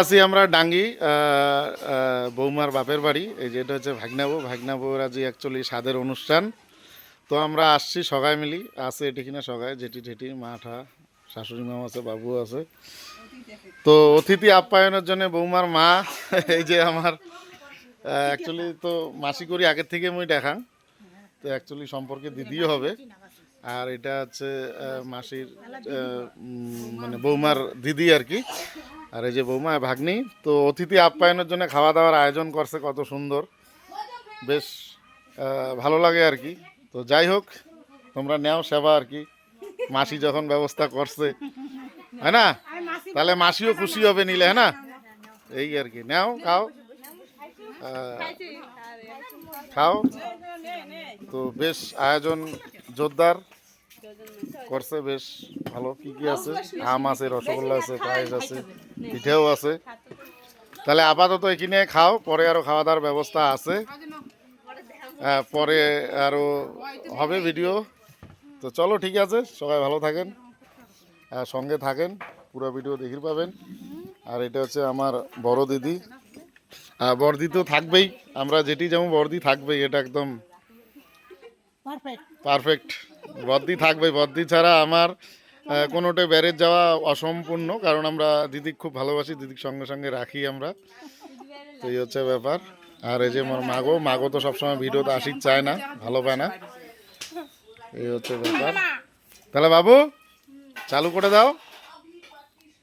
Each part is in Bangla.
আছি আমরা ডাঙ্গি বৌমার বাপের বাড়ি। এই যে এটা হচ্ছে ভাগনাবুর আজ অ্যাকচুয়ালি স্বাদের অনুষ্ঠান। তো আমরা আসছি সবাই মিলি, আছে এটি কিনা সবাই, জেঠি ঠেটি মাঠা শাশুড়ি মাও আছে, বাবু আছে। তো অতিথি আপ্যায়নের জন্য বৌমার মা এই যে আমার অ্যাকচুয়ালি তো মাসি করি আগের থেকে মুই দেখাং, তো অ্যাকচুয়ালি সম্পর্কে দিদিও হবে। আর এটা হচ্ছে মাসির মানে বৌমার দিদি আর কি। আর এই যে বৌমা ভাগ্নি, তো অতিথি আপ্যায়নের জন্য খাওয়া দাওয়ার আয়োজন করছে, কত সুন্দর, বেশ ভালো লাগে আর কি। তো যাই হোক, তোমরা নেও সেবা আর কি, মাসি যখন ব্যবস্থা করছে, হ্যাঁ না, তাহলে মাসিও খুশি হবে নিলে, হ্যাঁ না, এই আর কি। নেও খাও খাও। তো বেশ আয়োজন জোরদার করছে, বেশ ভালো। কি কি আছে? আম আছে, রসগোল্লা আছে, পায়েস আছে, পিঠেও আছে। তাহলে আপাতত এখানে খাও, পরে আরো খাওয়া দাওয়ার ব্যবস্থা আছে, পরে আরো হবে ভিডিও। তো চলো ঠিক আছে, সবাই ভালো থাকেন, সঙ্গে থাকেন, পুরো ভিডিও দেখে পাবেন। আর এটা হচ্ছে আমার বড় দিদি, বর্দি তো থাকবেই, আমরা যেটি যেমন বর্দি থাকবেই, এটা একদম পারফেক্ট। বর্দি থাকবেই, বর্দি ছাড়া আমার কোনোটা ব্যারেজ যাওয়া অসম্পূর্ণ, কারণ আমরা দিদি খুব ভালোবাসি, দিদির সঙ্গে সঙ্গে রাখি আমরা। তো এই হচ্ছে ব্যাপার। আর এই যে আমার মাগো তো সবসময় ভিডিওতে আসি চায় না, ভালো পায় না, এই হচ্ছে ব্যাপার। তাহলে বাবু চালু করে দাও,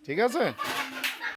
ঠিক আছে।